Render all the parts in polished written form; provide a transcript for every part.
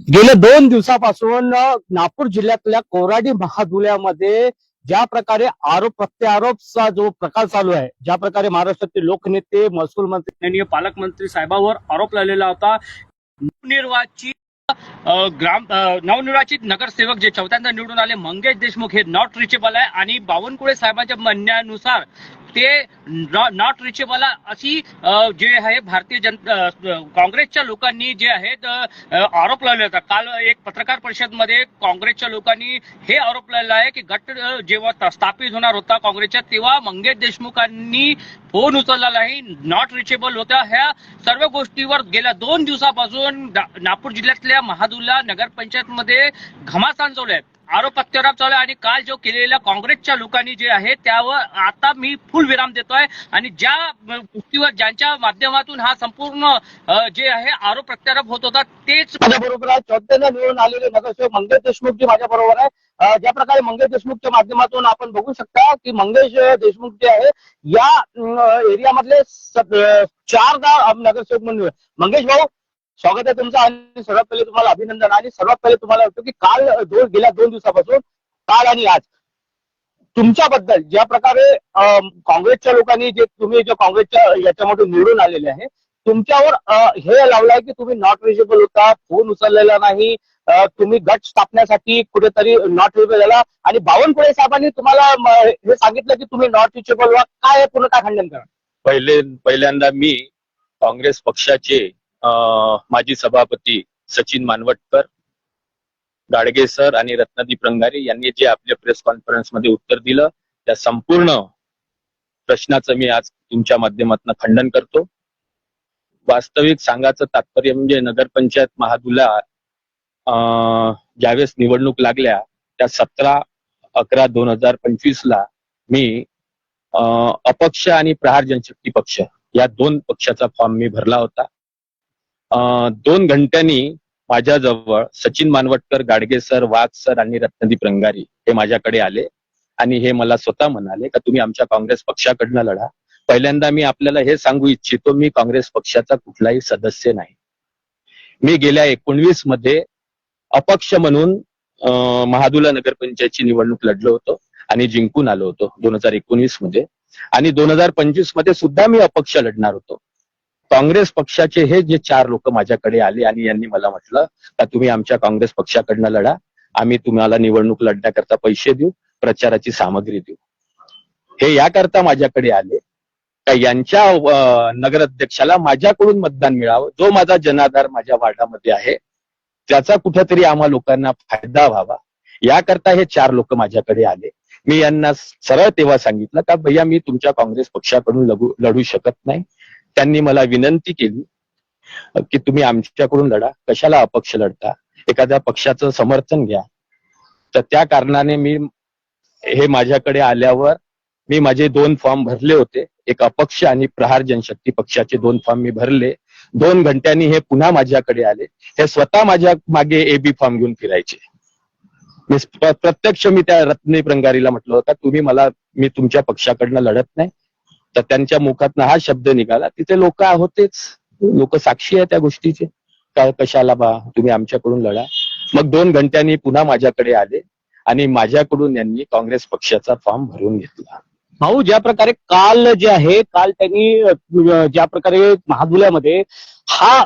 गेल्या 2 दिवसापासून नागपूर जिल्ह्यातल्या कोराडी महादुल्यामध्ये ज्या प्रकारे आरोप प्रत्यारोपचा जो प्रकार चालू आहे, ज्या प्रकारे महाराष्ट्रातील लोकनेते, महसूल मंत्री यांनी पालकमंत्री साहेबांवर आरोप लावलेला होता. नवनिर्वाचित नवनिर्वाचित नगरसेवक जे चौथ्यांदा निवडून आले मंगेश देशमुख हे नॉट रिचेबल आहे आणि बावनकुळे साहेबांच्या म्हणण्यानुसार ते नॉट रिचेबल अशी जे आहे भारतीय जनता काँग्रेसच्या लोकांनी जे आहेत आरोप लावले होता. काल एक पत्रकार परिषदमध्ये काँग्रेसच्या लोकांनी हे आरोप लावला आहे की गट जेव्हा स्थापित होणार होता काँग्रेसच्या तेव्हा मंगेश देशमुखांनी फोन उचलला नाही, नॉट रिचेबल होता. ह्या सर्व गोष्टीवर गेल्या 2 दिवसापासून नागपूर जिल्ह्यातल्या महादुला नगरपंचायतमध्ये घमासान चालू आहे, आरोप प्रत्यारोप चालू आहे आणि काल जो केलेल्या काँग्रेसच्या लोकांनी जे आहे त्यावर आता मी फुल विराम देतोय आणि ज्या गोष्टीवर ज्यांच्या माध्यमातून हा संपूर्ण जे आहे आरोप प्रत्यारोप होत होता तेच माझ्या बरोबर आहे. चौथ्यांदा निवडून आलेले नगरसेवक मंगेश देशमुख जी माझ्या बरोबर आहे. ज्या प्रकारे मंगेश देशमुखच्या माध्यमातून आपण बघू शकता की मंगेश देशमुख जे आहे या एरियामधले 4दा नगरसेवक म्हणून. मंगेश भाऊ, स्वागत आहे तुमचं आणि सर्वात पहिले तुम्हाला अभिनंदन. आणि सर्वात पहिले तुम्हाला वाटतं की गेल्या 2 दिवसापासून काल आणि आज तुमच्याबद्दल ज्या प्रकारे काँग्रेसच्या लोकांनी जे तुम्ही जो काँग्रेसच्या याच्यामधून निवडून आलेले आहे तुमच्यावर हे लावलंय की तुम्ही नॉट रिचेबल होता, फोन उचललेला नाही, तुम्ही गट स्थापण्यासाठी कुठेतरी नॉट रिचेबल झाला आणि बावनकुळे साहेबांनी तुम्हाला हे सांगितलं की तुम्ही नॉट रिचेबल व्हा. काय पूर्ण काय खंडन करा? पहिल्यांदा मी काँग्रेस पक्षाचे माजी सभापती सचिन मानवटकर, गाडगे सर आणि रत्नदीप रंगारे यांनी जे आपल्या प्रेस कॉन्फरन्स मध्ये उत्तर दिलं त्या संपूर्ण प्रश्नाचं मी आज तुमच्या माध्यमातून खंडन करतो. वास्तविक सांगायचं तात्पर्य म्हणजे नगरपंचायत महादुला ज्यावेळेस निवडणूक लागल्या त्या 17/11/2025 ला मी अपक्ष आणि प्रहार जनशक्ती पक्ष या 2 पक्षाचा फॉर्म मी भरला होता. 2 घंट्यांनी माझ्याजवळ सचिन मानवटकर, गाडगे सर, वाघ सर आणि रत्नदीप रंगारी हे माझ्याकडे आले आणि हे मला स्वतः म्हणाले का तुम्ही आमच्या काँग्रेस पक्षाकडनं लढा. पहिल्यांदा मी आपल्याला हे सांगू इच्छितो मी काँग्रेस पक्षाचा कुठलाही सदस्य नाही. मी गेल्या 19 मध्ये अपक्ष म्हणून महादुला नगरपंचायतची निवडणूक लढलो होतो आणि जिंकून आलो होतो 2019 मध्ये आणि 2025 मध्ये सुद्धा मी अपक्ष लढणार होतो. काँग्रेस पक्षाचे हे जे 4 लोक माझ्याकडे आले आणि यांनी मला म्हटलं का तुम्ही आमच्या काँग्रेस पक्षाकडनं लढा, आम्ही तुम्हाला निवडणूक लढण्याकरता पैसे देऊ, प्रचाराची सामग्री देऊ. हे याकरता माझ्याकडे आले का यांच्या नगराध्यक्षाला माझ्याकडून मतदान मिळावं, जो माझा जनाधार माझ्या वार्डामध्ये आहे त्याचा कुठेतरी आम्हा लोकांना फायदा व्हावा याकरता हे 4 लोक माझ्याकडे आले. मी यांना सरळ तेव्हा सांगितलं का भैया मी तुमच्या काँग्रेस पक्षाकडून लढू शकत नाही. त्यांनी मला विनंती केली की तुम्ही आमच्याकडून लढा, कशाला अपक्ष लढता, एखाद्या पक्षाचं समर्थन घ्या. तर त्या कारणाने मी हे माझ्याकडे आल्यावर मी माझे 2 फॉर्म भरले होते, एक अपक्ष आणि प्रहार जनशक्ती पक्षाचे 2 फॉर्म मी भरले. 2 घंट्यांनी हे पुन्हा माझ्याकडे आले. हे स्वतः माझ्या मागे एबी फॉर्म घेऊन फिरायचे. मी प्रत्यक्ष मी त्या रत्नदीप रंगारीला म्हटलं होतं मी तुमच्या पक्षाकडनं लढत नाही. तर त्यांच्या मुखातनं हा शब्द निघाला. तिथे लोक होतेच, लोक साक्षी आहे त्या गोष्टीचे. कशाला बा तुम्ही आमच्याकडून लढा. मग 2 घंट्यांनी पुन्हा माझ्याकडे आले आणि माझ्याकडून यांनी काँग्रेस पक्षाचा फॉर्म भरून घेतला. भाऊ, ज्या प्रकारे काल जे आहे काल त्यांनी ज्या प्रकारे महादुल्यामध्ये हा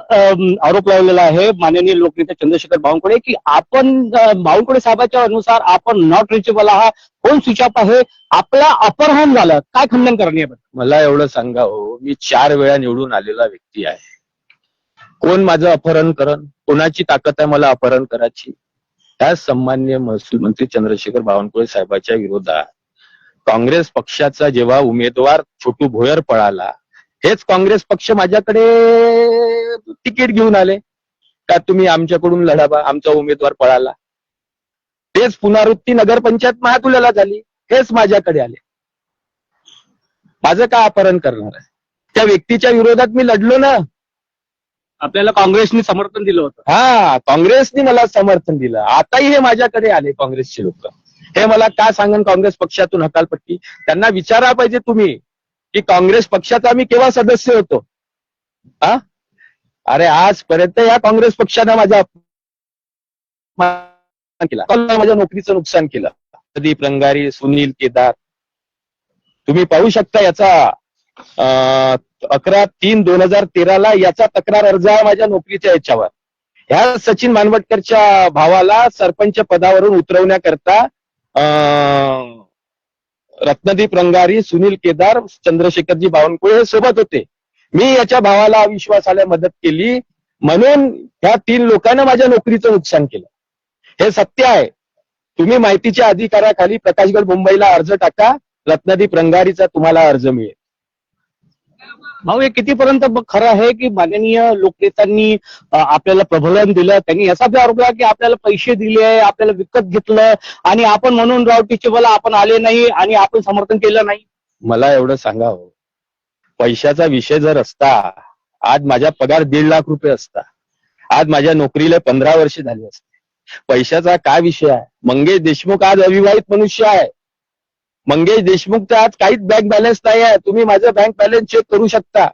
आरोप लावलेला आहे माननीय लोकनेते चंद्रशेखर बावनकुळे की आपण बावनकुळे साहेबांच्या अनुसार आपण नॉट रिचेबल हा फोन स्विच ऑफ आहे, आपला अपहरण झालं, काय खंडन करणे? मला एवढं सांगा हो, मी 4 वेळा निवडून आलेला व्यक्ती आहे. कोण माझं अपहरण करण? कोणाची ताकद आहे मला अपहरण करायची? त्याच सन्माननीय महसूल मंत्री चंद्रशेखर बावनकुळे साहेबांच्या विरोधात काँग्रेस पक्षाचा जेव्हा उमेदवार छोटू भोयर पळाला, हेच काँग्रेस पक्ष माझ्याकडे तिकीट घेऊन आले का तुम्ही आमच्याकडून लढा बा, आमचा उमेदवार पळाला. तेच पुनरावृत्ती नगरपंचायत महादुल्याला झाली, हेच माझ्याकडे आले. माझं का अपहरण करणार आहे? त्या व्यक्तीच्या विरोधात मी लढलो ना. आपल्याला काँग्रेसने समर्थन दिलं होतं. हा, काँग्रेसने मला समर्थन दिलं. आताही हे माझ्याकडे आले काँग्रेसचे लोक. हे मला का सांगन काँग्रेस पक्षातून हकालपट्टी? त्यांना विचारा पाहिजे तुम्ही की काँग्रेस पक्षाचा मी केव्हा सदस्य होतो. अरे आजपर्यंत या काँग्रेस पक्षाने माझा अपमान केला, माझ्या नोकरीचं नुकसान केलं. प्रदीप रंगारी, सुनील केदार, तुम्ही पाहू शकता याचा 11/3/2013 याचा तक्रार अर्ज आहे माझ्या नोकरीच्या याच्यावर. ह्या सचिन मानवटकरच्या भावाला सरपंच पदावरून उतरवण्याकरता रत्नदीप रंगारी, सुनील केदार, चंद्रशेखरजी बावनकुळे हे सोबत होते. मी याच्या भावाला अविश्वासाला मदत केली म्हणून ह्या 3 लोकांना माझ्या नोकरीचं नुकसान केलं. हे सत्य आहे. तुम्ही माहितीच्या अधिकाराखाली प्रकाशगड मुंबईला अर्ज टाका, रत्नदीप रंगारीचा तुम्हाला अर्ज मिळेल. भाऊ, हे कितीपर्यंत खरं आहे की माननीय लोकनेत्यांनी आपल्याला प्रबोधन दिलं, त्यांनी याचा बी आरोप केला की आपल्याला पैसे दिले, आपल्याला विकत घेतलं आणि आपण म्हणून राव टीचेबला आपण आले नाही आणि आपण समर्थन केलं नाही? मला एवढं सांगा हो, पैशाचा विषय जर असता, आज माझा पगार 1.5 लाख रुपये असता, आज माझ्या नोकरीला 15 वर्ष झाली असते. पैशाचा काय विषय आहे? मंगेश देशमुख आज अविवाहित मनुष्य आहे. मंगेश देशमुखचा आज काहीच बँक बॅलन्स नाही आहे. तुम्ही माझं बँक बॅलन्स चेक करू शकता.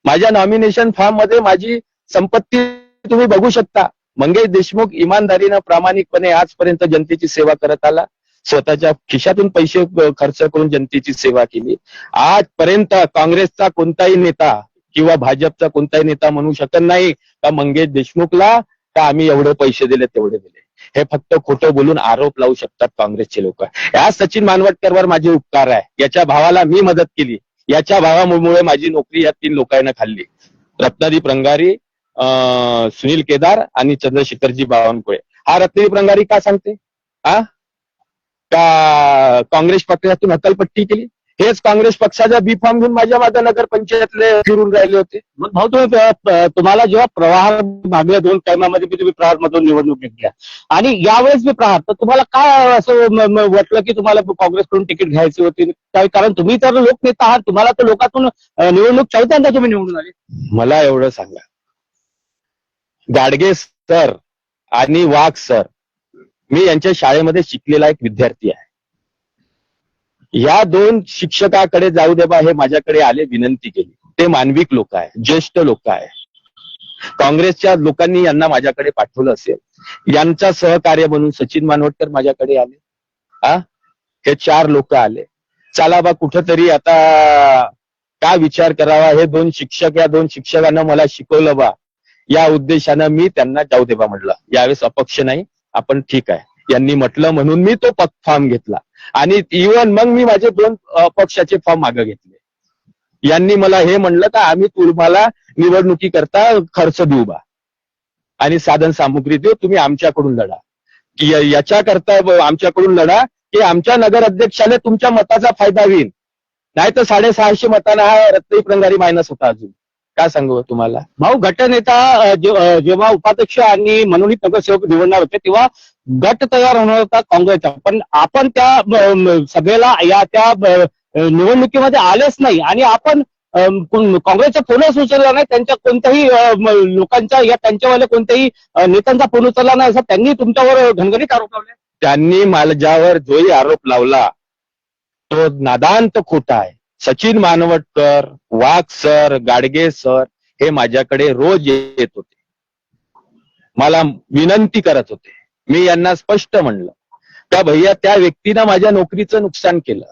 माझ्या नॉमिनेशन फॉर्म मध्ये माझी संपत्ती तुम्ही बघू शकता. मंगेश देशमुख इमानदारीनं प्रामाणिकपणे आजपर्यंत जनतेची सेवा करत आला. स्वतःच्या खिशातून पैसे खर्च करून जनतेची सेवा केली. आजपर्यंत काँग्रेसचा कोणताही नेता किंवा भाजपचा कोणताही नेता म्हणू शकत नाही का मंगेश देशमुखला का आम्ही एवढे पैसे दिले तेवढे दिले. हे फक्त खोटं बोलून आरोप लावू शकतात काँग्रेसचे लोक. या सचिन मानवटकरवर माझे उपकार आहे. याच्या भावाला मी मदत केली. याच्या भावामुळे माझी नोकरी या 3 लोकांना खाल्ली. रत्नदीप रंगारी, सुनील केदार आणि चंद्रशेखरजी बावनकुळे. हा रत्नदीप रंगारी का सांगते का काँग्रेस पक्षातून हकलपट्टी केली? हेच काँग्रेस पक्षाचा बी फॉर्म घेऊन माझ्या मागे नगर पंचायतले फिरून राहिले होते. मग भाऊ, तुम्हाला जेव्हा प्रवाह मागल्या 2 टायमामध्ये तुम्ही प्रहार मधून निवडणूक घेतल्या आणि यावेळेस बी प्रहार, तर तुम्हाला काय असं वाटलं की तुम्हाला काँग्रेसकडून तिकीट घ्यायची होती? कारण तुम्ही तर लोकनेता आहात, तुम्हाला तर लोकातून निवडणूक 4थ्यांदा तुम्ही निवडून आले. मला एवढं सांगा, गाडगे सर आणि वाघ सर, मी यांच्या शाळेमध्ये शिकलेला एक विद्यार्थी आहे. या 2 शिक्षकाकडे जाऊ दे बा, हे माझ्याकडे आले, विनंती केली. ते मानविक लोक आहे, ज्येष्ठ लोक आहे. काँग्रेसच्या लोकांनी यांना माझ्याकडे पाठवलं असेल. यांचा सहकार्य म्हणून सचिन मानवटकर माझ्याकडे आले. हे 4 लोक आले. चला बा, कुठंतरी आता काय विचार करावा. हे 2 शिक्षक, या 2 शिक्षकांना मला शिकवलं बा, या उद्देशानं मी त्यांना जाऊ दे बा म्हटलं. यावेळेस अपक्ष नाही आपण, ठीक आहे यांनी म्हटलं म्हणून मी तो फॉर्म घेतला. आणि इव्हन मग मी माझे 2 अपक्षाचे फॉर्म मागे घेतले. यांनी मला हे म्हणलं का आम्ही तुम्हाला निवडणुकीकरता खर्च देऊ बा आणि साधन सामुग्री देऊ, तुम्ही आमच्याकडून लढा. याच्याकरता आमच्याकडून लढा की आमच्या नगर अध्यक्षाने तुमच्या मताचा फायदा होईल. नाही तर 650 मतांना हा रत्नदीप रंगारी मायनस होता. अजून काय सांगू तुम्हाला भाऊ, गटनेता जेव्हा उपाध्यक्ष आणि मनोनीत नगरसेवक निवडणार होते तेव्हा गट तयार होणार होता काँग्रेसचा, पण आपण त्या सभेला या त्या निवडणुकीमध्ये आलेच नाही आणि आपण काँग्रेसचा फोनच उचलला नाही. त्यांच्या कोणत्याही लोकांच्या या त्यांच्यावाले कोणत्याही नेत्यांचा फोन उचलला नाही, असं त्यांनी तुमच्यावर घणघणीत आरोप लावले. त्यांनी माझ्यावर जोही आरोप लावला तो नादांत खोटा आहे. सचिन मानवटकर, वाघ सर, गाडगे सर हे माझ्याकडे रोज येत होते, मला विनंती करत होते. मी यांना स्पष्ट म्हणलं का भैया, त्या व्यक्तीनं माझ्या नोकरीचं नुकसान केलं.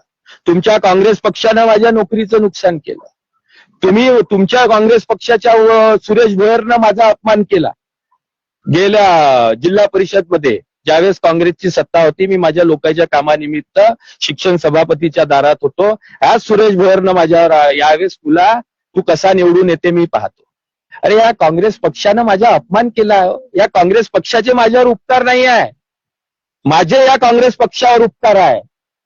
तुमच्या काँग्रेस पक्षानं माझ्या नोकरीचं नुकसान केलं. तुम्ही तुमच्या काँग्रेस पक्षाच्या सुरेश भोयरनं माझा अपमान केला. गेल्या जिल्हा परिषद मध्ये ज्यावेळेस काँग्रेसची सत्ता होती, मी माझ्या लोकांच्या कामानिमित्त शिक्षण सभापतीच्या दारात होतो. आज सुरेश भोयरनं माझ्यावर यावेळेस तुला तू कसा निवडून येते मी पाहतो. अरे या काँग्रेस पक्षानं माझा अपमान केला. या काँग्रेस पक्षाचे माझ्यावर उपकार नाही आहे, माझे या काँग्रेस पक्षावर उपकार आहे.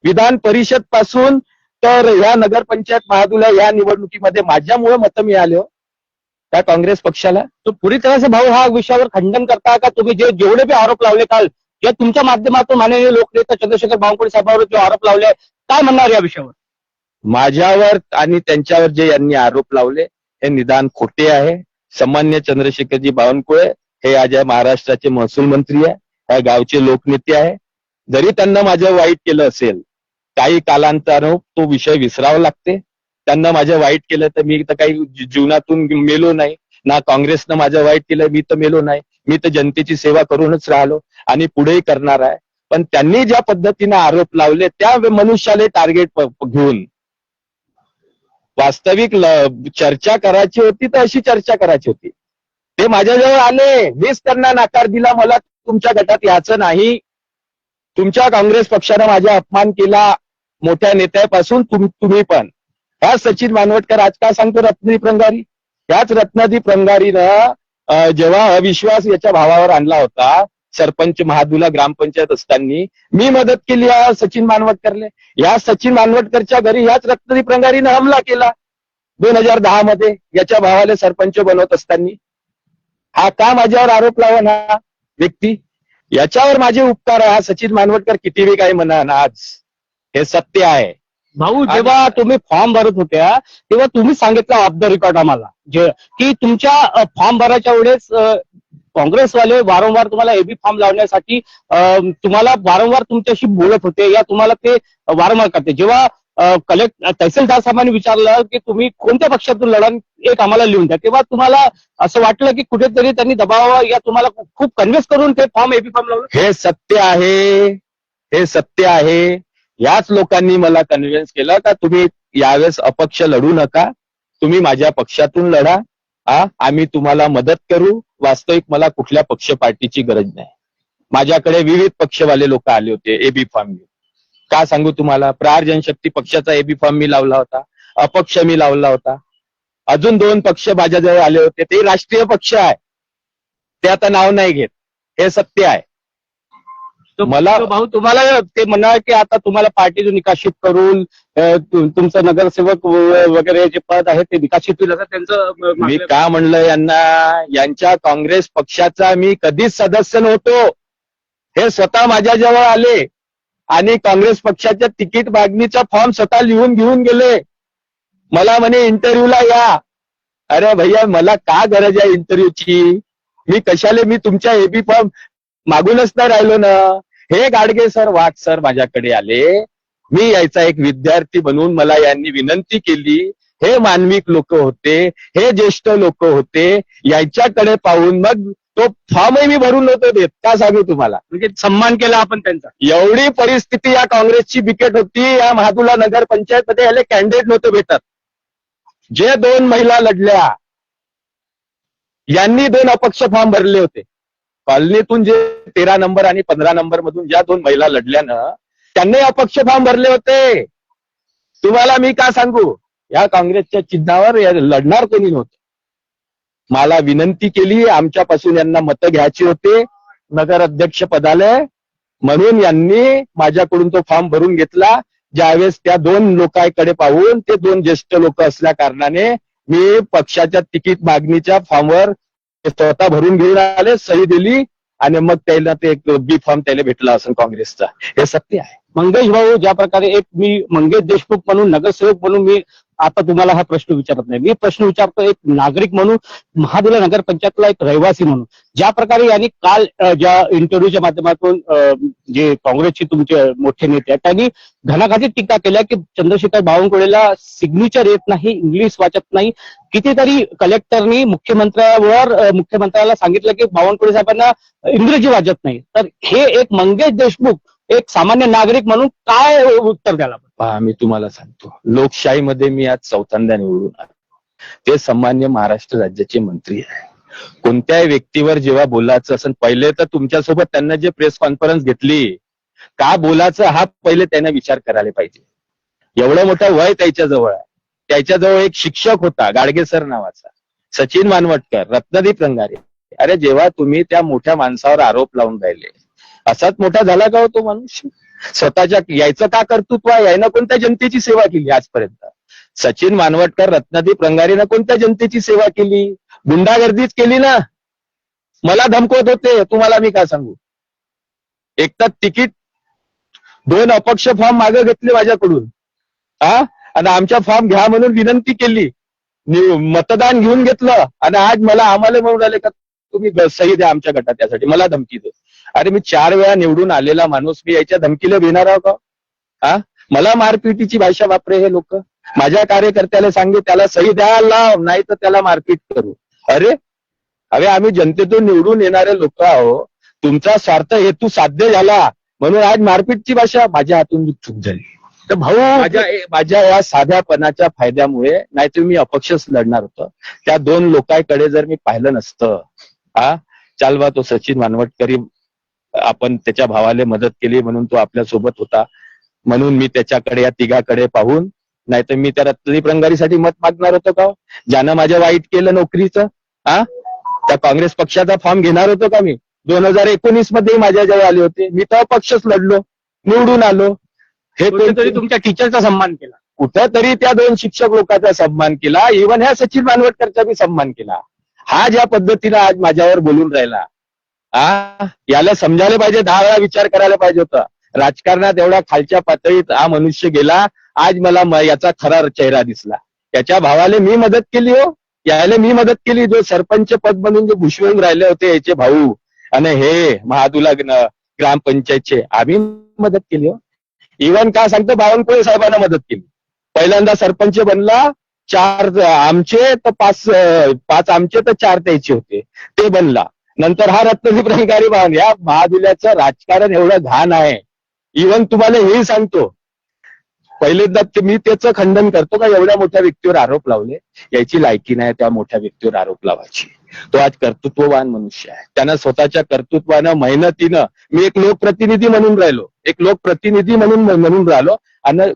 विधान परिषद पासून तर या नगरपंचायत महादुला या निवडणुकीमध्ये माझ्यामुळे मतं मिळाले त्या काँग्रेस पक्षाला. तो पुरी तरह से भाऊ हा विषयावर खंडन करता का तुम्ही जेवढे बी आरोप लावले काल किंवा तुमच्या माध्यमातून माननीय लोकनेता चंद्रशेखर बावनकुळे साहेबांवर जो आरोप लावले, काय म्हणणार या विषयावर? माझ्यावर आणि त्यांच्यावर जे यांनी आरोप लावले हे निदान खोटे आहे. सन्मान्य चंद्रशेखरजी बावनकुळे हे आज या महाराष्ट्राचे महसूल मंत्री आहे, या गावचे लोकनेते आहे. जरी त्यांना माझं वाईट केलं असेल, काही कालांतरानं तो विषय विसरावा लागते. त्यांना माझं वाईट केलं तर मी तर काही जीवनातून मेलो नाही. ना काँग्रेसनं माझं वाईट केलं, मी तर मेलो नाही, मी तर जनतेची सेवा करूनच राहिलो आणि पुढेही करणार आहे. पण त्यांनी ज्या पद्धतीने आरोप लावले त्या मनुष्याला टार्गेट घेऊन वास्तविक चर्चा करायची होती तर अशी चर्चा करायची होती. ते माझ्याजवळ आले, मीच त्यांना नकार दिला, मला तुमच्या गटात यायचं नाही. तुमच्या काँग्रेस पक्षानं माझा अपमान केला, मोठ्या नेत्यापासून तुम्ही पण. ह्या सचिन मानवटकर आज काय सांगतो रत्नादीप प्रंगारी, याच रत्नादीप प्रंगारीनं जेव्हा अविश्वास याच्या भावावर आणला होता सरपंच महादुला ग्रामपंचायत असताना, मी मदत केली या सचिन मानवटकरले. या सचिन मानवटकरच्या घरी याच रत्नादीप प्रंगारीनं हमला केला 2010 मध्ये याच्या भावाला सरपंच बनवत असताना. हा का माझ्यावर आरोप लावून हा व्यक्ती, याच्यावर माझे उपकार आहे. हा सचिन मानवटकर किती बी काही म्हणा ना, आज हे सत्य आहे. भाऊ, जेव्हा तुम्ही फॉर्म भरत होत्या तेव्हा तुम्ही सांगितलं ऑफ द रेकॉर्ड आम्हाला की तुमच्या फॉर्म भरायच्या वेळेस काँग्रेसवाले वारंवार तुम्हाला एबी फॉर्म लावण्यासाठी तुम्हाला वारंवार तुमच्याशी बोलत होते, या तुम्हाला ते वारंवार करते. जेव्हा तहसीलदार साहेबांनी विचारलं की तुम्ही कोणत्या पक्षातून लढण, एक आम्हाला लिहून द्या, तेव्हा तुम्हाला असं वाटलं की कुठेतरी त्यांनी दबाव या तुम्हाला खूप कन्व्हिन्स करून ते एबी फॉर्म लावलं. हे सत्य आहे, हे सत्य आहे. याच लोकांनी मला कन्व्हिन्स केलं का तुम्ही यावेळेस अपक्ष लढू नका, तुम्ही माझ्या पक्षातून लढा, आम्ही तुम्हाला मदत करू. वास्तविक मला कुठल्या पक्ष पार्टीची गरज नाही. माझ्याकडे विविध पक्षवाले लोक आले होते एबी फॉर्म घेऊन. का सांगू तुम्हाला, प्रहार जनशक्ती पक्षाचा एबी फॉर्म मी लावला होता, अपक्ष मी लावला होता. अजून 2 पक्ष माझ्याजवळ आले होते, ते राष्ट्रीय पक्ष आहे, ते आता नाव नाही घेत. हे सत्य आहे. मला भाऊ, तुम्हाला ते म्हणा की आता तुम्हाला पार्टीतून निकाशित करून तुमचं नगरसेवक वगैरे जे पद आहे ते निकाशित होईल असं त्यांचं. मी का म्हणलं यांना, यांच्या काँग्रेस पक्षाचा मी कधीच सदस्य नव्हतो. हे स्वतः माझ्याजवळ आले आणि काँग्रेस पक्षाच्या तिकीट मागणीचा फॉर्म स्वतः लिहून घेऊन गेले. मला म्हणे इंटरव्ह्यूला या. अरे भैया, मला का गरज आहे इंटरव्ह्यूची? मी कशाले, मी तुमच्या एबी फॉर्म मागूनच नाही राहिलो ना. हे गाडगे सर, वाघ सर माझ्याकडे आले, मी यायचा एक विद्यार्थी बनून मला यांनी विनंती केली. हे मानविक लोक होते, हे ज्येष्ठ लोक होते, यांच्याकडे पाहून मग तो फॉर्मही मी भरून नव्हतो देत. का सांगू तुम्हाला, म्हणजे सन्मान केला आपण त्यांचा. एवढी परिस्थिती या काँग्रेसची बिकट होती. या महादुला नगर पंचायत मध्ये याले कॅन्डिडेट नव्हते भेटत. जे 2 महिला लढल्या, यांनी 2 अपक्ष फॉर्म भरले होते. कॉलनीतून जे 13 नंबर आणि 15 नंबर मधून ज्या 2 महिला लढल्यानं त्यांनी अपक्ष फॉर्म भरले होते. तुम्हाला मी का सांगू, या काँग्रेसच्या चिन्हावर लढणार कोणी नव्हतं. मला विनंती केली, आमच्यापासून यांना मतं घ्यायची होते नगर अध्यक्ष पदाला, म्हणून यांनी माझ्याकडून तो फॉर्म भरून घेतला. ज्यावेळेस त्या 2 लोकांकडे पाहून, ते 2 ज्येष्ठ लोक असल्या कारणाने मी पक्षाच्या तिकीट मागणीच्या फॉर्मवर स्वतः भरून घेऊन आले, सही दिली आणि मग त्याला ते एक बी फॉर्म त्याला भेटला असं काँग्रेसचा. हे सत्य आहे. मंगेश भाऊ, ज्या प्रकारे एक मी मंगेश देशमुख म्हणून, नगरसेवक म्हणून मी आता तुम्हाला हा प्रश्न विचारत नाही, मी प्रश्न विचारतो एक नागरिक म्हणून, महादुला नगर पंचायतला एक रहिवासी म्हणून. ज्या प्रकारे यांनी काल ज्या इंटरव्ह्यूच्या माध्यमातून जे काँग्रेसचे तुमचे मोठे नेते आहेत त्यांनी घणाघाती टीका केल्या की चंद्रशेखर बावनकुळेला सिग्नेचर येत नाही, इंग्लिश वाचत नाही. कितीतरी कलेक्टरनी मुख्यमंत्र्याला सांगितलं की बावनकुळे साहेबांना इंग्रजी वाचत नाही. तर हे एक मंगेश देशमुख एक सामान्य नागरिक म्हणून काय उत्तर द्यायला? पहा, मी तुम्हाला सांगतो, लोकशाहीमध्ये मी आज 4थ्यांदा निवडून आलो. ते सन्मान्य महाराष्ट्र राज्याचे मंत्री आहे. कोणत्याही व्यक्तीवर जेव्हा बोलायचं असेल, पहिले तर तुमच्यासोबत त्यांना जे प्रेस कॉन्फरन्स घेतली, का बोलायचं हा पहिले त्यांना विचार करायला पाहिजे. एवढं मोठं वय त्याच्याजवळ आहे. त्याच्याजवळ एक शिक्षक होता गाडगे सर नावाचा, सचिन मानवटकर, रत्नादीप प्रंगारे. अरे, जेव्हा तुम्ही त्या मोठ्या माणसावर आरोप लावून राहिले, असाच मोठा झाला का हो तो माणूस? स्वतःच्या यायचं का कर्तृत्व आहे? यानं कोणत्या जनतेची सेवा केली आजपर्यंत? सचिन मानवटकर, रत्नादीप प्रंगारीनं कोणत्या जनतेची सेवा केली? गुंडागर्दीच केली ना. मला धमकवत होते, तुम्हाला मी काय सांगू. एक तर तिकीट 2 अपक्ष फॉर्म मागे घेतले माझ्याकडून, आणि आमच्या फॉर्म घ्या म्हणून विनंती केली, मतदान घेऊन घेतलं, आणि आज आम्हाला म्हणून राहिले का तुम्ही सही द्या आमच्या गटात, त्यासाठी मला धमकी दे. अरे, मी 4 वेळा निवडून आलेला माणूस, मी याच्या धमकीला घेणार आहो का? मला मारपिटीची भाषा वापरे हे लोक. माझ्या कार्यकर्त्याला सांगे त्याला सही द्यायला लाव, नाही तर त्याला मारपीट करू. अरे अरे आम्ही जनतेतून निवडून येणारे लोक आहो. तुमचा स्वार्थ हेतू साध्य झाला म्हणून आज मारपीटची भाषा. माझ्या हातून चूक झाली. तर भाऊ माझ्या या साध्यापणाच्या फायद्यामुळे नाहीतर मी अपक्षच लढणार होतो. त्या दोन लोकांकडे जर मी पाहिलं नसतं, चाल बा तो सचिन मानवटकरी, आपण त्याच्या भावाला मदत केली म्हणून तो आपल्या सोबत होता, म्हणून मी त्याच्याकडे या तिघाकडे पाहून, नाहीतर मी त्या रत्नदीप रंगारीसाठी मत मागणार होतो का? ज्यानं माझं वाईट केलं नोकरीचं, त्या काँग्रेस पक्षाचा फॉर्म घेणार होतो का मी? 2019 मध्ये माझ्या जवळ आले होते, मी तर अपक्षच लढलो, निवडून आलो. हे कुठेतरी तुमच्या टीचरचा सन्मान केला, कुठंतरी त्या दोन शिक्षक लोकांचा सन्मान केला, इव्हन ह्या सचिन मानवटकरचा बी सन्मान केला. हा ज्या पद्धतीनं आज माझ्यावर बोलून राहिला, याला समजायला पाहिजे, 10 वेळा विचार करायला पाहिजे होता. राजकारणात एवढ्या खालच्या पातळीत हा मनुष्य गेला, आज मला याचा खरा चेहरा दिसला. त्याच्या भावाला मी मदत केली हो, यायला मी मदत केली. जो सरपंच पद म्हणून जे भुषवून राहिले होते याचे भाऊ आणि हे महादुला ग्रामपंचायतचे, आम्ही मदत केली हो. इव्हन का सांगतो, बावनकुळे साहेबांना मदत केली. पहिल्यांदा सरपंच बनला, 4 आमचे तर 5 आमचे तर 4 त्याचे होते, ते बनला. नंतर हा रत्नदीप रंगारी भावन. या महादुल्याचं राजकारण एवढं घाण आहे. इव्हन तुम्हाला हेही सांगतो, पहिल्यांदा मी त्याचं खंडन करतो का एवढ्या मोठ्या व्यक्तीवर आरोप लावले, याची लायकी नाही त्या मोठ्या व्यक्तीवर आरोप लावायची. तो आज कर्तृत्ववान मनुष्य आहे. त्यानं स्वतःच्या कर्तृत्वानं, मेहनतीनं, मी एक लोकप्रतिनिधी म्हणून राहिलो, म्हणून राहिलो. आणि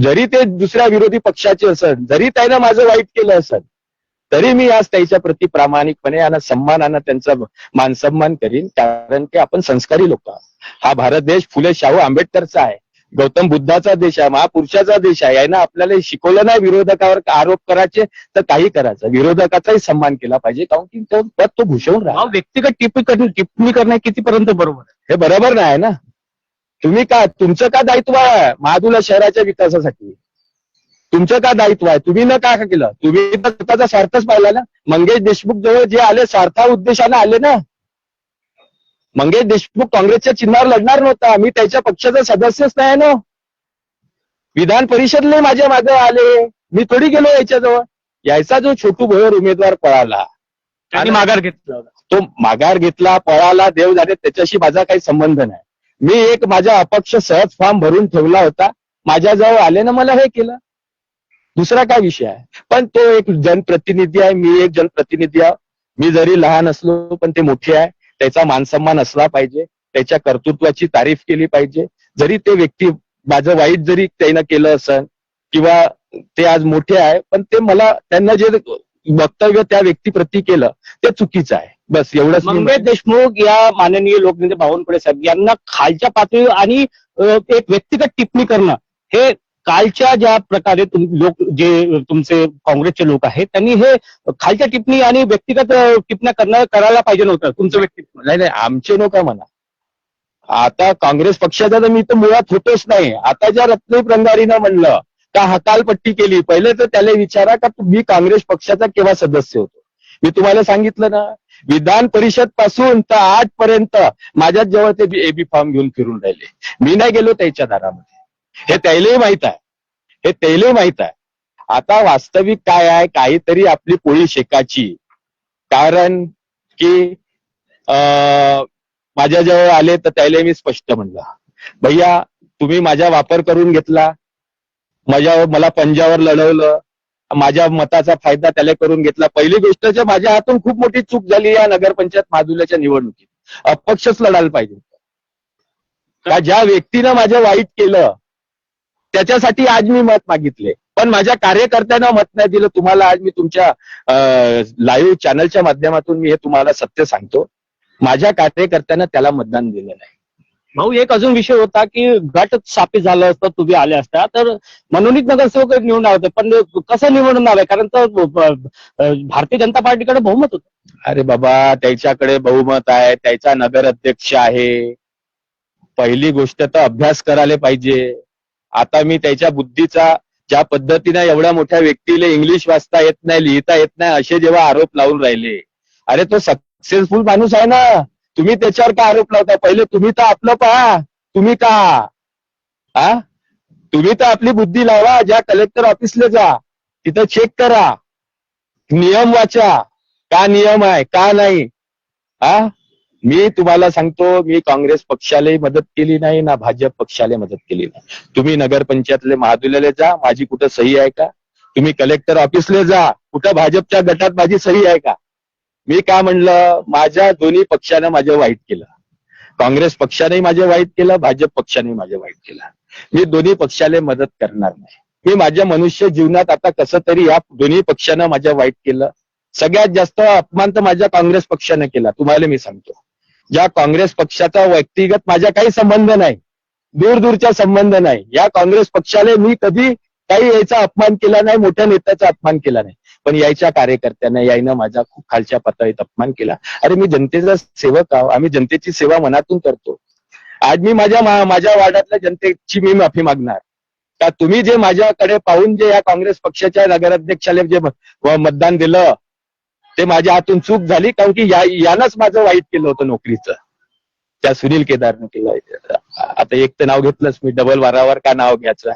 जरी ते दुसऱ्या विरोधी पक्षाचे असन, जरी त्यानं माझं वाईट केलं असेल, तरी मी आज त्याच्या प्रति प्रामाणिकपणे आणि सन्मानानं त्यांचा मानसन्मान करीन. कारण की आपण संस्कारी लोक आहोत. हा भारत देश फुले शाहू आंबेडकरचा आहे, गौतम बुद्धाचा देश आहे, महापुरुषाचा देश आहे. यानं आपल्याला शिकवलं नाही विरोधकावर आरोप करायचे तर काही करायचं, विरोधकाचाही सन्मान केला पाहिजे, कारण की तो पद तो भूषवून राहा. व्यक्तिगत टिप्पणी करणं कितीपर्यंत बरोबर आहे? हे बरोबर नाही ना. तुमचं का दायित्व आहे महादुला शहराच्या विकासासाठी? तुमचं का दायित्व आहे? तुम्ही न काय केलं? तुम्ही तर स्वतःचा स्वार्थच पाहिला ना. मंगेश देशमुख जवळ जे आले स्वार्था उद्देशाने आले ना. मंगेश देशमुख काँग्रेसच्या चिन्हावर लढणार नव्हता, मी त्याच्या पक्षाचा सदस्यच नाही ना. विधान परिषदले माझ्या मागे आले, मी थोडी गेलो याच्याजवळ. यायचा जो छोटू भोयर उमेदवार पळाला, त्यांनी माघार घेतला, तो माघार घेतला, पळाला, देव जाणे, त्याच्याशी माझा काही संबंध नाही. मी एक माझा अपक्ष सहज फॉर्म भरून ठेवला होता, माझ्याजवळ आले ना, मला हे केलं. दुसरा काय विषय आहे? पण तो एक जनप्रतिनिधी आहे, मी एक जनप्रतिनिधी आहे. मी जरी लहान असलो पण ते मोठे आहे, त्याचा मानसन्मान असला पाहिजे, त्याच्या कर्तृत्वाची तारीफ केली पाहिजे. जरी ते व्यक्ती माझं वाईट जरी त्यानं केलं असेल किंवा ते आज मोठे आहे, पण ते मला त्यांना जे वक्तव्य त्या व्यक्तीप्रती केलं ते चुकीचं आहे. बस एवढंच. मंगेश देशमुख या माननीय लोकनेते बावनकुळे साहेब यांना खालच्या पातळीवर आणि एक व्यक्तिगत टिप्पणी करणं, हे कालच्या ज्या प्रकारे लोक जे तुमचे काँग्रेसचे लोक आहेत त्यांनी हे खालच्या टिप्पणी आणि व्यक्तिगत टिप्पण्या करायला पाहिजे नव्हतं. तुमचं व्यक्तित्व नाही, आमचे नका म्हणा. आता काँग्रेस पक्षाचा तर मी तर मुळात होतोच नाही. आता ज्या रत्नदीप रंगारीनं म्हणलं का हकालपट्टी केली, पहिले तर त्याला विचारा का मी काँग्रेस पक्षाचा केव्हा सदस्य होतो. मी तुम्हाला सांगितलं ना, विधान परिषद पासून तर आजपर्यंत माझ्याच जवळ ते एबी फॉर्म घेऊन फिरून राहिले. मी नाही गेलो त्याच्या दारामध्ये. हे त्यालाही माहित आहे. आता वास्तविक काय आहे, काहीतरी आपली पोळी शेकाची. कारण की माझ्याजवळ आले तर त्याला मी स्पष्ट म्हणलं, भैया तुम्ही माझा वापर करून घेतला, मला पंजावर लढवलं, माझ्या मताचा फायदा त्याला करून घेतला. पहिली गोष्ट, माझ्या हातून खूप मोठी चूक झाली या नगरपंचायत महादुल्याच्या निवडणुकीत. अपक्षच लढायला पाहिजे. का ज्या व्यक्तीनं माझं वाईट केलं त्याच्यासाठी आज मी मत मागितले, पण माझ्या कार्यकर्त्यांना मत नाही दिलं. तुम्हाला आज मी तुमच्या लाईव्ह चॅनलच्या माध्यमातून मी हे तुम्हाला सत्य सांगतो, माझ्या कार्यकर्त्यांना त्याला मतदान दिलं नाही. भाऊ, एक अजून विषय होता की गट स्थापित झालं असतं, तुम्ही आले असता तर मनोनीत नगरसेवक निवडणार होते, पण कसं निवडणार आहे? कारण तर भारतीय जनता पार्टीकडे बहुमत होतं. अरे बाबा, त्याच्याकडे बहुमत आहे, त्याचा नगर अध्यक्ष आहे. पहिली गोष्ट तर अभ्यास करायला पाहिजे. आता मी त्याच्या बुद्धीचा, ज्या पद्धतीने एवढ्या मोठ्या व्यक्तीला इंग्लिश वाचता येत नाही, लिहिता येत नाही, असे जेव्हा आरोप लावून राहिले, अरे तो सक्सेसफुल माणूस आहे ना, तुम्ही त्याच्यावर का आरोप लावता? पहिले तुम्ही तर आपलं पहा. तुम्ही तर आपली बुद्धी लावा. ज्या कलेक्टर ऑफिसला जा, तिथं चेक करा, नियम वाचा, का नियम आहे का नाही? हा, मी तुम्हाला सांगतो, मी काँग्रेस पक्षालाही मदत केली नाही ना भाजप पक्षाला मदत केली नाही. तुम्ही नगरपंचायतले महादुल्याला जा, माझी कुठं सही आहे का? तुम्ही कलेक्टर ऑफिसला जा, कुठं भाजपच्या गटात माझी सही आहे का? मी काय म्हणलं, माझ्या दोन्ही पक्षानं माझं वाईट केलं. काँग्रेस पक्षानेही माझं वाईट केलं, भाजप पक्षानेही माझं वाईट केलं. मी दोन्ही पक्षाला मदत करणार नाही. मी माझ्या मनुष्य जीवनात आता कसं तरी या दोन्ही पक्षानं माझं वाईट केलं. सगळ्यात जास्त अपमान तर माझ्या काँग्रेस पक्षानं केला. तुम्हाला मी सांगतो, ज्या काँग्रेस पक्षाचा व्यक्तिगत माझा काही संबंध नाही, दूरचा संबंध नाही. या काँग्रेस पक्षाला मी कधी काही याचा अपमान केला नाही, मोठ्या नेत्याचा अपमान केला नाही. पण यायच्या कार्यकर्त्यांना यायनं माझा खूप खालच्या पातळीत अपमान केला. अरे मी जनतेचा सेवक आहो, आम्ही जनतेची सेवा मनातून करतो. आज मी माझ्या वार्डातल्या जनतेची मी माफी मागणार का तुम्ही जे माझ्याकडे पाहून जे या काँग्रेस पक्षाच्या नगराध्यक्षाला जे मतदान दिलं ते माझ्या हातून चूक झाली, कारण की यानंच माझं वाईट केलं होतं नोकरीचं, त्या सुनील केदारनं केलं. आता एक तर नाव घेतलंच मी, डबल वारावर का नाव घ्यायचं?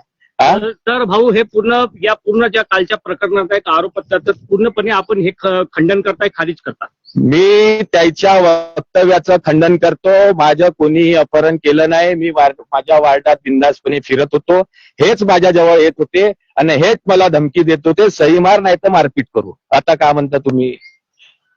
तर भाऊ, हे पूर्ण ज्या कालच्या प्रकरणात आहे आरोपपत्राचं पूर्णपणे आपण हे खंडन करताय, खारिज करता? मी त्याच्या वक्तव्याचं खंडन करतो. माझं कोणीही अपहरण केलं नाही. मी माझ्या वार्डात बिंदासपणे फिरत होतो. हेच माझ्या जवळ येत होते आणि हेच मला धमकी देत होते, सही मार नाही तर मारपीट करू. आता काय म्हणता तुम्ही?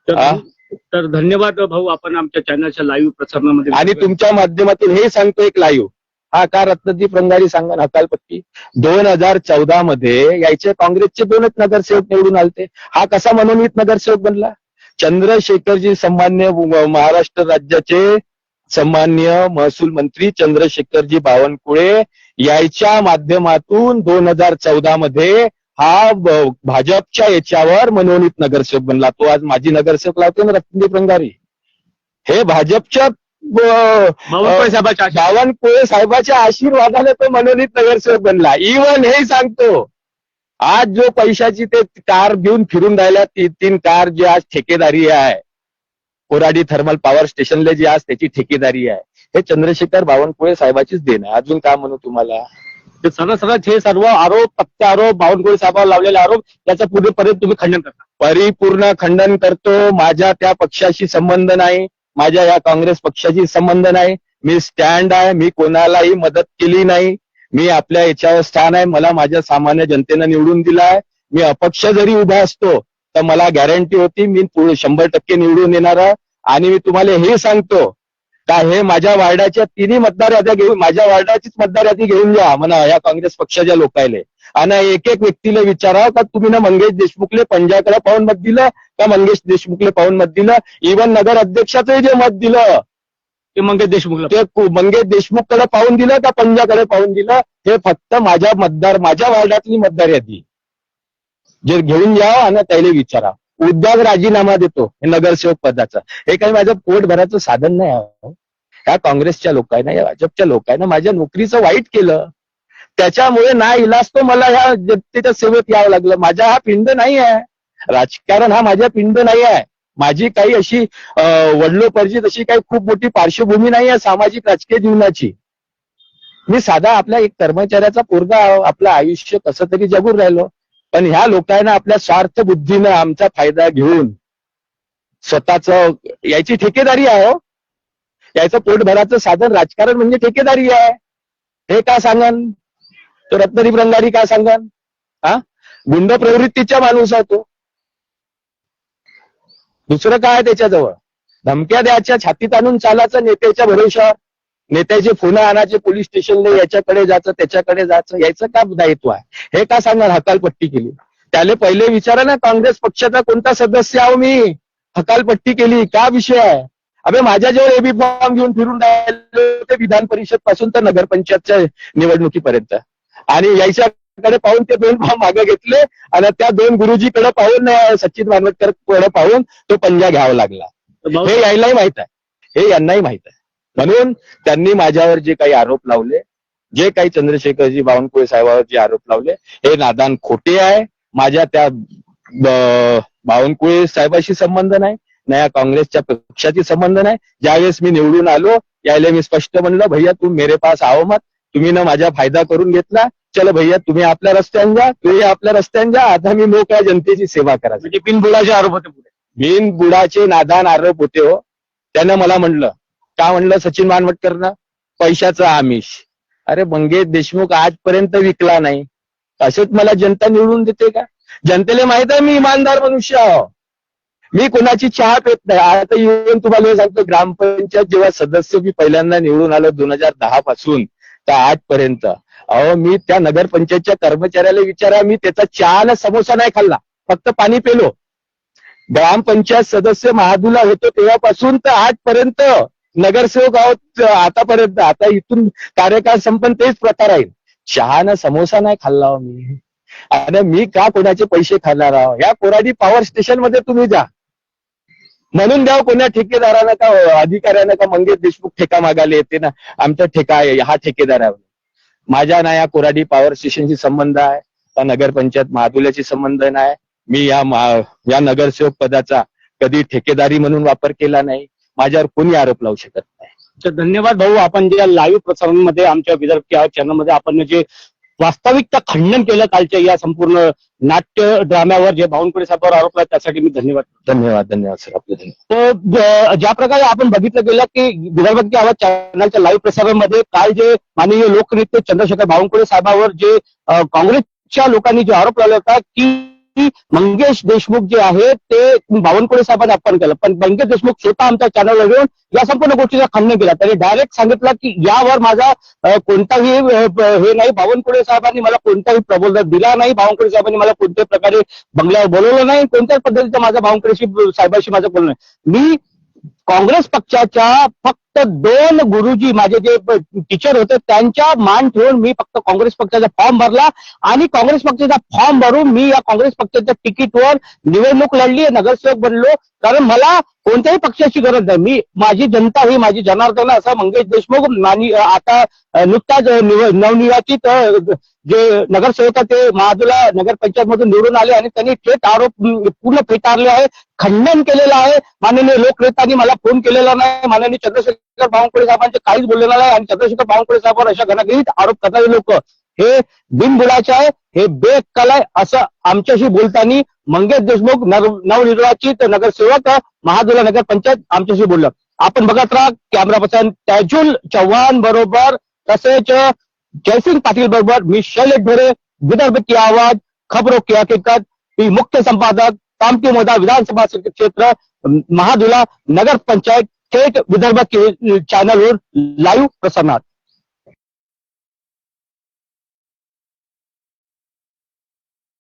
तर धन्यवाद भाऊ, आपण आमच्या चॅनलच्या लाईव्ह प्रसारणामध्ये आणि तुमच्या माध्यमातून हे सांगतो एक लाईव्ह, हा का रत्नदीप रंगारी सांगा हकालपट्टी 2014 मध्ये यायचे काँग्रेसचे 2च नगरसेवक निवडून आलते. हा कसा मनोनीत नगरसेवक बनला? चंद्रशेखरजी सन्मान्य महाराष्ट्र राज्याचे सन्मान्य महसूल मंत्री चंद्रशेखरजी बावनकुळे याच्या माध्यमातून 2014 मध्ये हा भाजपच्या याच्यावर मनोनीत नगरसेवक बनला. तो आज माजी नगरसेवक लावते ना रत्नदीप रंगारी. हे भाजपच्या बावनकुळे साहेबाच्या आशीर्वादाने तो मनोनीत नगरसेवक बनला. इव्हन हे सांगतो, आज जो पैशाची ते कार घेऊन फिरून राहिल्या, 3 कार जी आज ठेकेदारी आहे, कोराडी थर्मल पॉवर स्टेशनला जी आज त्याची ठेकेदारी आहे, हे चंद्रशेखर बावनकुळे साहेबाचीच देण आहे. अजून काय म्हणू तुम्हाला? सरळ हे सर्व आरोप, पक्के आरोप, बावनकुळे साहेबांवर लावलेले आरोप, त्याचं पुढेपर्यंत तुम्ही खंडन करता? परिपूर्ण खंडन करतो. माझ्या त्या पक्षाशी संबंध नाही, माझ्या या काँग्रेस पक्षाशी संबंध नाही. मी स्टँड आहे, मी कोणालाही मदत केली नाही. मी आपल्या याच्यावर स्थान आहे. मला माझ्या सामान्य जनतेनं निवडून दिलाय. मी अपक्ष जरी उभा असतो तर मला गॅरंटी होती मी 100% निवडून येणार. आणि मी तुम्हाला हे सांगतो का हे माझ्या वार्डाच्या 3 मतदार याद्या घेऊन, माझ्या वार्डाचीच मतदार यादी घेऊन जा म्हणा या काँग्रेस पक्षाच्या लोकायले, आणि एक व्यक्तीला विचारा का तुम्ही ना मंगेश देशमुखले पंजाकडे पाहून मत दिलं का मंगेश देशमुखले पाहून मत दिलं? इव्हन नगर अध्यक्षाचं जे मत दिलं ते मंगेश देशमुखला, ते मंगेश देशमुखकडे पाहून दिलं का पंजाकडे पाहून दिलं? हे फक्त माझ्या वार्डातली मतदार यादी जे घेऊन या आणि त्याला विचारा. उद्या राजीनामा देतो हे नगरसेवक पदाचा. हे काही माझं पोट भराचं साधन नाही आहे. ह्या काँग्रेसच्या लोकांना, या भाजपच्या लोकांना माझ्या नोकरीचं वाईट केलं. त्याच्यामुळे ना इलाज तो मला ह्या जनतेच्या सेवेत यावं लागलं. माझा हा पिंड नाही आहे, राजकारण हा माझा पिंड नाही आहे. माझी काही अशी वडलोपार्जित अशी काही खूप मोठी पार्श्वभूमी नाही आहे सामाजिक राजकीय जीवनाची. मी साधा आपल्या एक कर्मचाऱ्याचा पोरगा, आपलं आयुष्य कसं तरी जगून राहिलो. पण ह्या लोकांना आपल्या स्वार्थ बुद्धीनं आमचा फायदा घेऊन स्वतःच याची ठेकेदारी आहे. याचं पोट भराचं साधन राजकारण म्हणजे ठेकेदारी आहे. हे का सांगन तो रत्नदीप रंगारी? काय सांगन? हा, गुंड प्रवृत्तीचा माणूस आहे तो. दुसरं काय त्याच्याजवळ? धमक्या द्यायच्या, छातीत आणून चालायचं नेत्याच्या भरोशावर, नेत्याचे फोन आणायचे पोलीस स्टेशनला, याच्याकडे जायचं त्याच्याकडे जायचं, यायचं का दायित्व आहे? हे का सांगणार हकालपट्टी केली? त्याला पहिले विचारा ना काँग्रेस पक्षाचा कोणता सदस्य आहो मी, हकालपट्टी केली का विषय आहे? अबे माझ्याजवळ एबी फॉर्म घेऊन फिरून राहिले होते विधान परिषद पासून तर नगरपंचायतच्या निवडणुकीपर्यंत, आणि याच्याकडे पाहून ते 2 फॉर्म मागे घेतले आणि त्या 2 गुरुजीकडे पाहून, सचिन मानवटकर कडे पाहून तो पंजा घ्यावा लागला. हे यायलाही माहित आहे, हे यांनाही माहित आहे. म्हणून त्यांनी माझ्यावर जे काही आरोप लावले, जे काही चंद्रशेखरजी बावनकुळे साहेबांवर जे आरोप लावले, हे नादान खोटे आहे. माझ्या त्या बावनकुळे साहेबाशी संबंध नाही, ना या काँग्रेसच्या पक्षाशी संबंध नाही. ज्यावेळेस मी निवडून आलो यायला मी स्पष्ट म्हणलं, भैया तुम मेरे पास आओ मत, तुम्ही ना माझा फायदा करून घेतला, चलो भैया तुम्ही आपल्या रस्त्याने जा, तुम्ही आपल्या रस्त्याने जा, आता मी मोकळ्या जनतेची सेवा करायची. म्हणजे बिनबुडाचे आरोप होते पुढे. बिनबुडाचे नादान आरोप होते हो. त्यानं मला म्हणलं, का म्हणलं सचिन मानवटकरनं, पैशाचं आमिष. अरे मंगेश देशमुख आजपर्यंत विकला नाही, असेच मला जनता निवडून देते का? जनतेला माहित आहे मी इमानदार मनुष्य आहो. मी कोणाची चहा पेत नाही. आता येऊन तुम्हाला हे सांगतो, ग्रामपंचायत जेव्हा सदस्य मी पहिल्यांदा निवडून आलो 2010 पासून तर आजपर्यंत, अहो मी त्या नगरपंचायतच्या कर्मचाऱ्याला विचारा, मी त्याचा चहा ना समोसा नाही खाल्ला, फक्त पाणी पेलो. ग्रामपंचायत सदस्य महादूला होतो तेव्हापासून तर आजपर्यंत नगरसेवक आहोत आतापर्यंत. आता इथून कार्यकाळ संपन्न तेच प्रकार आहे. चहा ना समोसा नाही खाल्ला हो मी. आणि मी का कोणाचे पैसे खाणार आहो? या कोराडी पॉवर स्टेशन मध्ये तुम्ही जा, म्हणून द्याव कोणा ठेकेदारानं का अधिकाऱ्यानं का मंगेश देशमुख ठेका मागायला येते ना, आमचा ठेका आहे हा ठेकेदारावर. माझ्या ना या कोराडी पॉवर स्टेशनशी संबंध आहे, त्या नगरपंचायत महादुल्याशी संबंध नाही. मी या नगरसेवक पदाचा कधी ठेकेदारी म्हणून वापर केला नाही. माझ्यावर कोणी आरोप लावू शकत नाही. तर धन्यवाद भाऊ. आपण जे लाईव्ह प्रसारणामध्ये आमच्या विदर्भ या चॅनलमध्ये आपण जे वास्तविकता खंडन केलं कालच्या या संपूर्ण नाट्य ड्राम्यावर जे बावनकुळे साहेबांवर आरोप आहे त्यासाठी मी धन्यवाद. धन्यवाद सर, आपले धन्यवाद. तर ज्या प्रकारे आपण बघितलं गेलं की विदर्भ की आवाज चॅनलच्या लाईव्ह प्रसारणामध्ये काल जे माननीय लोकनेते चंद्रशेखर बावनकुळे साहेबांवर जे काँग्रेसच्या लोकांनी जे आरोप लावला होता की मंगेश देशमुख जे आहे ते बावनकुळे साहेबांनी अपमान केलं, पण मंगेश देशमुख स्वतः आमच्या चॅनलवर येऊन या संपूर्ण गोष्टीचा खंडन केला. त्यांनी डायरेक्ट सांगितलं की यावर माझा कोणताही हे नाही, बावनकुळे साहेबांनी मला कोणताही प्रबोधन दिला नाही, बावनकुळे साहेबांनी मला कोणत्याही प्रकारे बंगल्यावर बोलवलं नाही, कोणत्याच पद्धतीचं माझा बावनकुळे साहेबांशी माझं बोलणं नाही. मी काँग्रेस पक्षाच्या फक्त 2 गुरुजी माझे जे टीचर होते त्यांच्या मान ठेवून मी फक्त काँग्रेस पक्षाचा फॉर्म भरला आणि काँग्रेस पक्षाचा फॉर्म भरून मी या काँग्रेस पक्षाच्या तिकीटवर निवडणूक लढली, नगरसेवक बनलो. कारण मला कोणत्याही पक्षाची गरज नाही. मी माझी जनता ही माझी जनार्दन असा मंगेश देशमुख आता नुकताच नवनिर्वाचित जे नगरसेवक ते महादुला नगरपंचायत मधून निवडून आले आणि त्यांनी थेट आरोप पूर्ण फेटाळले आहे, खंडन केलेलं आहे. माननीय लोकनेत्यांनी मला फोन केलेला नाही, माननीय चंद्रशेखर बावनकुळे साहेबांचे काहीच बोललेलं नाही. आणि चंद्रशेखर बावनकुळे साहेबांवर अशा घणाघातीत आरोप करणारे लोक हे बिनबुडाचे आहे, हे बेअक्कल आहे असं आमच्याशी बोलताना मंगेश देशमुख नवनिर्वाचित नगरसेवक महादुला नगरपंचायत आमच्याशी बोललं. आपण बघत राहा. कॅमेरा पर्सन त्याजुल चव्हाण बरोबर तसेच जयसिंग पाटील बरोबर मी शैलेश ढोरे, विदर्भ की आवाज, खबरों की हकीकत, मी मुख्य संपादक, कामठी मोदा विधानसभा क्षेत्र, महादुला नगर पंचायत, थेट विदर्भ के चॅनलवर लाईव्ह प्रसारणात.